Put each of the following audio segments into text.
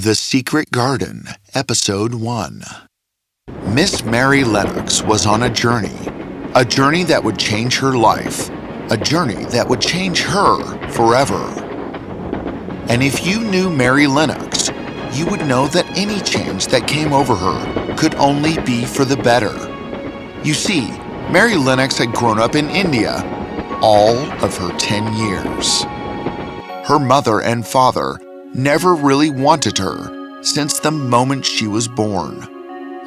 The Secret Garden, Episode 1. Miss Mary Lennox was on a journey that would change her life, a journey that would change her forever. And if you knew Mary Lennox, you would know that any change that came over her could only be for the better. You see, Mary Lennox had grown up in India all of her 10 years. Her mother and father never really wanted her since the moment she was born.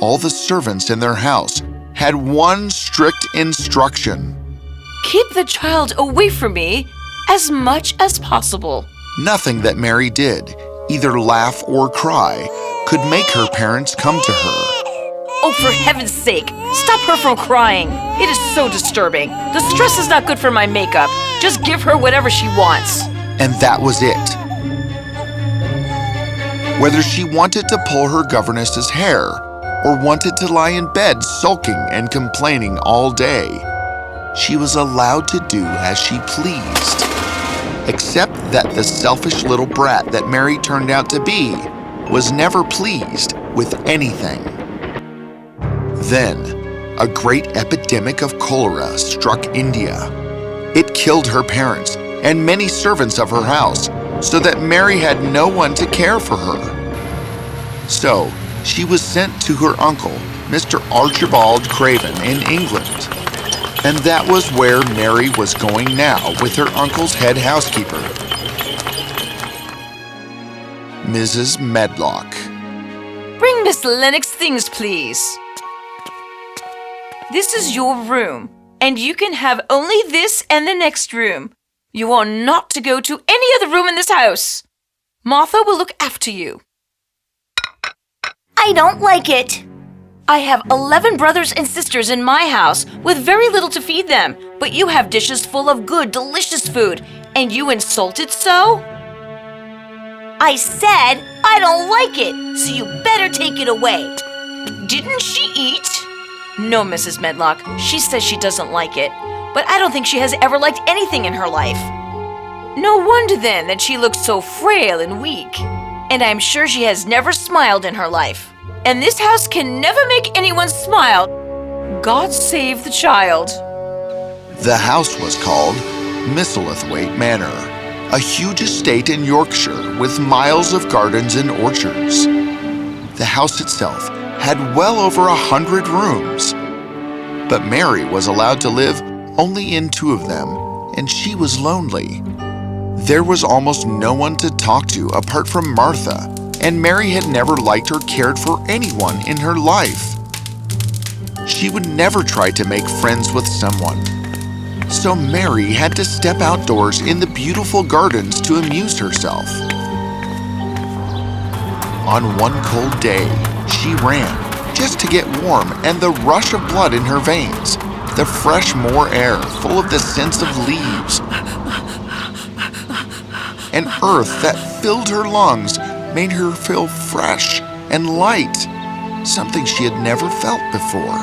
All the servants in their house had one strict instruction: keep the child away from me as much as possible. Nothing that Mary did, either laugh or cry, could make her parents come to her. Oh, for heaven's sake, stop her from crying. It is so disturbing. The stress is not good for my makeup. Just give her whatever she wants. And that was it. Whether she wanted to pull her governess's hair or wanted to lie in bed sulking and complaining all day, she was allowed to do as she pleased. Except that the selfish little brat that Mary turned out to be was never pleased with anything. Then, a great epidemic of cholera struck India. It killed her parents and many servants of her house, so that Mary had no one to care for her. So, she was sent to her uncle, Mr. Archibald Craven, in England. And that was where Mary was going now with her uncle's head housekeeper, Mrs. Medlock. Bring Miss Lennox things, please. This is your room, and you can have only this and the next room. You are not to go to any other room in this house. Martha will look after you. I don't like it. I have 11 brothers and sisters in my house with very little to feed them, but you have dishes full of good, delicious food, and you insult it so? I said I don't like it, so you better take it away. Didn't she eat? No, Mrs. Medlock, she says she doesn't like it, but I don't think she has ever liked anything in her life. No wonder then that she looks so frail and weak, and I'm sure she has never smiled in her life. And this house can never make anyone smile. God save the child. The house was called Misselthwaite Manor, a huge estate in Yorkshire with miles of gardens and orchards. The house itself had well over 100 rooms, but Mary was allowed to live only in 2 of them, and she was lonely. There was almost no one to talk to apart from Martha, and Mary had never liked or cared for anyone in her life. She would never try to make friends with someone. So Mary had to step outdoors in the beautiful gardens to amuse herself. On one cold day, she ran just to get warm, and the rush of blood in her veins, the fresh moor air full of the scents of leaves and earth that filled her lungs made her feel fresh and light, something she had never felt before.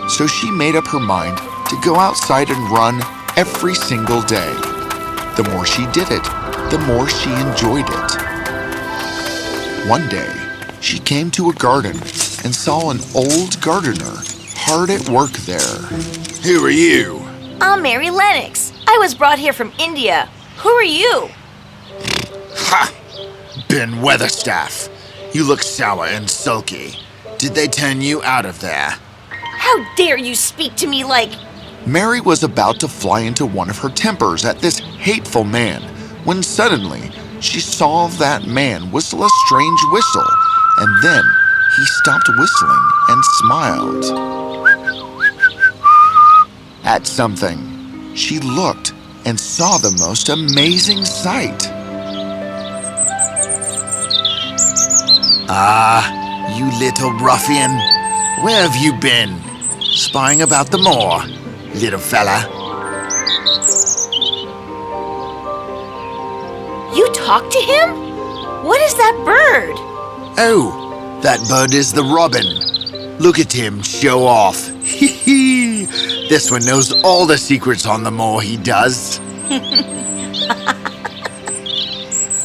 So she made up her mind to go outside and run every single day. The more she did it, the more she enjoyed it. One day, she came to a garden and saw an old gardener hard at work there. Who are you? I'm Mary Lennox. I was brought here from India. Who are you? Ha! Ben Weatherstaff. You look sour and sulky. Did they turn you out of there? How dare you speak to me like... Mary was about to fly into one of her tempers at this hateful man when suddenly she saw that man whistle a strange whistle, and then he stopped whistling and smiled. At something, she looked and saw the most amazing sight. Ah, you little ruffian. Where have you been? Spying about the moor, little fella. You talk to him? What is that bird? Oh, that bird is the robin. Look at him show off. Hee hee. This one knows all the secrets on the moor, he does.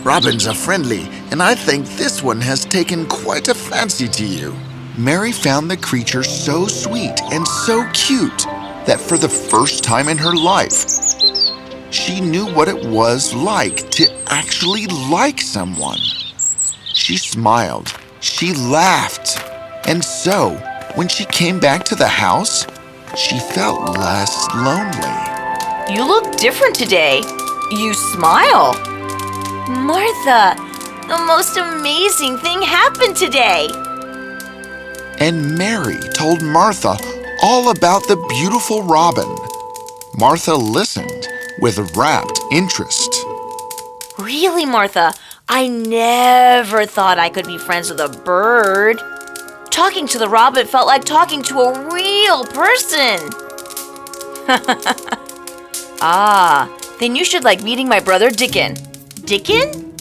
Robins are friendly, and I think this one has taken quite a fancy to you. Mary found the creature so sweet and so cute that for the first time in her life, she knew what it was like to actually like someone. She smiled, she laughed, and so, when she came back to the house, she felt less lonely. You look different today. You smile. Martha, the most amazing thing happened today. And Mary told Martha all about the beautiful robin. Martha listened with rapt interest. Really, Martha? I never thought I could be friends with a bird. Talking to the robin felt like talking to a real person. Ah, then you should like meeting my brother Dickon. Dickon?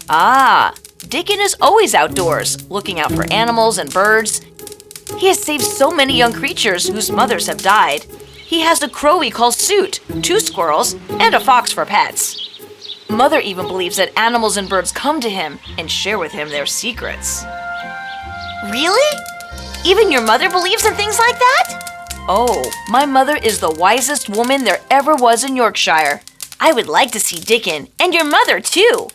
Ah, Dickon is always outdoors, looking out for animals and birds. He has saved so many young creatures whose mothers have died. He has a crow we call Soot, 2 squirrels, and a fox for pets. Mother even believes that animals and birds come to him and share with him their secrets. Really? Even your mother believes in things like that? Oh, my mother is the wisest woman there ever was in Yorkshire. I would like to see Dickon, and your mother too.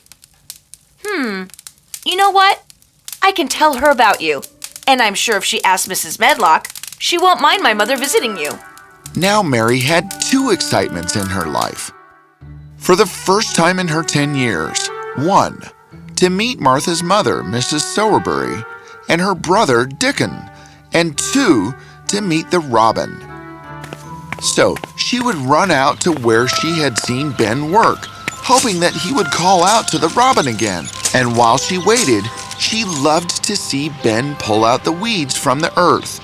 You know what? I can tell her about you. And I'm sure if she asks Mrs. Medlock, she won't mind my mother visiting you. Now Mary had 2 excitements in her life. For the first time in her 10 years, 1, to meet Martha's mother, Mrs. Sowerbury, and her brother, Dickon, and 2, to meet the robin. So she would run out to where she had seen Ben work, hoping that he would call out to the robin again. And while she waited, she loved to see Ben pull out the weeds from the earth,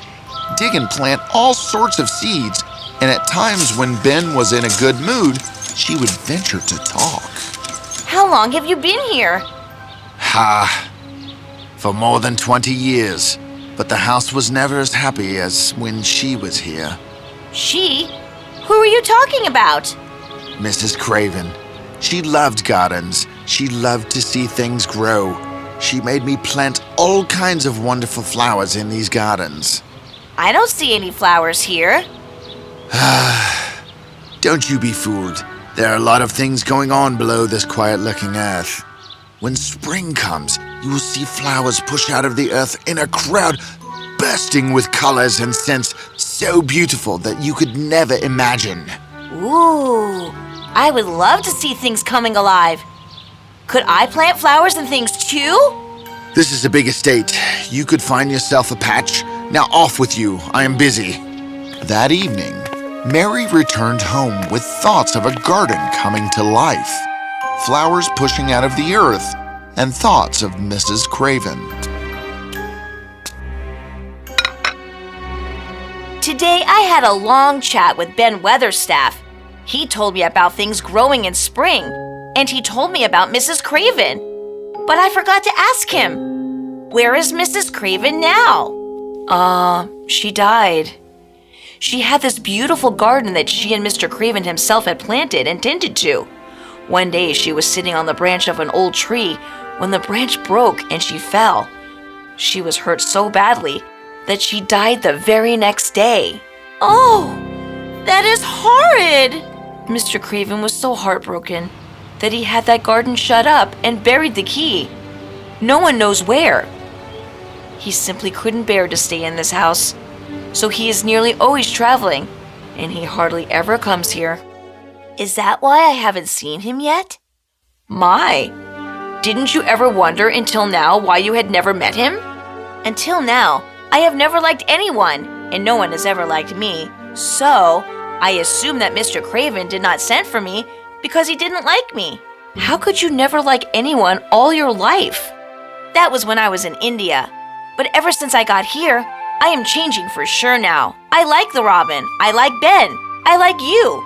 dig and plant all sorts of seeds, and at times when Ben was in a good mood, she would venture to talk. How long have you been here? For more than 20 years. But the house was never as happy as when she was here. She? Who are you talking about? Mrs. Craven. She loved gardens. She loved to see things grow. She made me plant all kinds of wonderful flowers in these gardens. I don't see any flowers here. Don't you be fooled. There are a lot of things going on below this quiet-looking earth. When spring comes, you will see flowers push out of the earth in a crowd, bursting with colors and scents so beautiful that you could never imagine. Ooh, I would love to see things coming alive. Could I plant flowers and things too? This is a big estate. You could find yourself a patch. Now off with you. I am busy. That evening, Mary returned home with thoughts of a garden coming to life, flowers pushing out of the earth, and thoughts of Mrs. Craven. Today I had a long chat with Ben Weatherstaff. He told me about things growing in spring, and he told me about Mrs. Craven. But I forgot to ask him, where is Mrs. Craven now? She died. She had this beautiful garden that she and Mr. Craven himself had planted and tended to. One day she was sitting on the branch of an old tree when the branch broke and she fell. She was hurt so badly that she died the very next day. Oh, that is horrid. Mr. Craven was so heartbroken that he had that garden shut up and buried the key. No one knows where. He simply couldn't bear to stay in this house, so he is nearly always traveling, and he hardly ever comes here. Is that why I haven't seen him yet? My, didn't you ever wonder until now why you had never met him? Until now, I have never liked anyone, and no one has ever liked me. So, I assume that Mr. Craven did not send for me because he didn't like me. How could you never like anyone all your life? That was when I was in India. But ever since I got here, I am changing for sure now. I like the robin. I like Ben. I like you.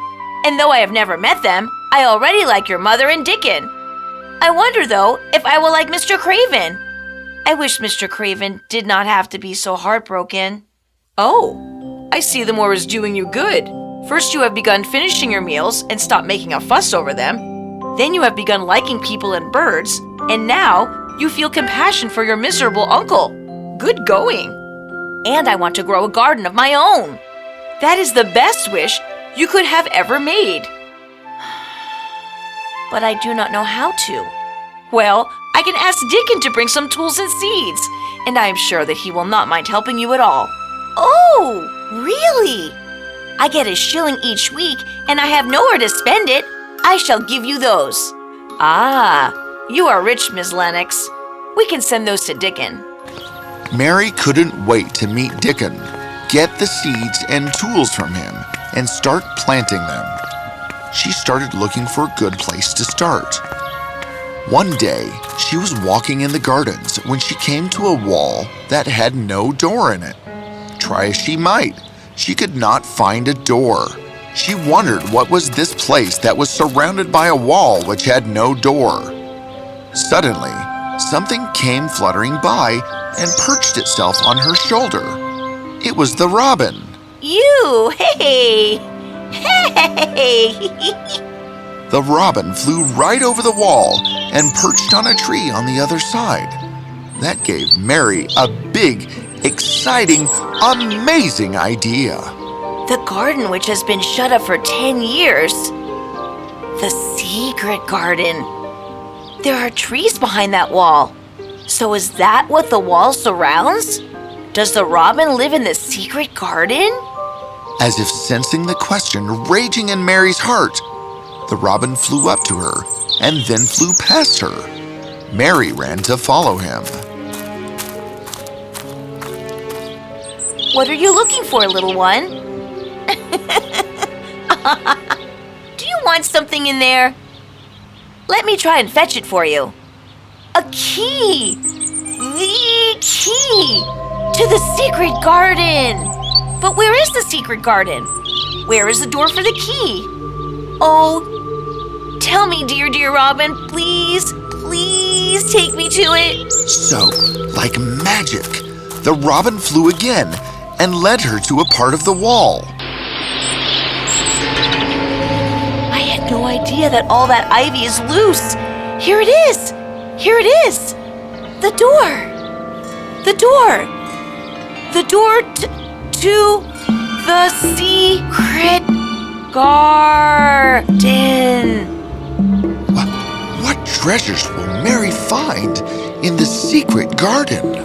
And though I have never met them, I already like your mother and Dickon. I wonder, though, if I will like Mr. Craven. I wish Mr. Craven did not have to be so heartbroken. Oh, I see the war is doing you good. First you have begun finishing your meals and stopped making a fuss over them. Then you have begun liking people and birds, and now you feel compassion for your miserable uncle. Good going. And I want to grow a garden of my own. That is the best wish you could have ever made. But I do not know how to. Well, I can ask Dickon to bring some tools and seeds, and I am sure that he will not mind helping you at all. Oh, really? I get a shilling each week, and I have nowhere to spend it. I shall give you those. Ah, you are rich, Miss Lennox. We can send those to Dickon. Mary couldn't wait to meet Dickon, get the seeds and tools from him, and start planting them. She started looking for a good place to start. One day, she was walking in the gardens when she came to a wall that had no door in it. Try as she might, she could not find a door. She wondered what was this place that was surrounded by a wall which had no door. Suddenly, something came fluttering by and perched itself on her shoulder. It was the robin. You, hey! Hey! The robin flew right over the wall and perched on a tree on the other side. That gave Mary a big, exciting, amazing idea. The garden which has been shut up for 10 years. The secret garden. There are trees behind that wall. So is that what the wall surrounds? Does the robin live in the secret garden? As if sensing the question raging in Mary's heart, the robin flew up to her and then flew past her. Mary ran to follow him. What are you looking for, little one? Do you want something in there? Let me try and fetch it for you. A key! The key! To the secret garden! But where is the secret garden? Where is the door for the key? Oh, tell me, dear, dear Robin, please, please take me to it. So, like magic, the robin flew again and led her to a part of the wall. I had no idea that all that ivy is loose. Here it is. Here it is. The door. The door. The door to the secret garden. What treasures will Mary find in the secret garden?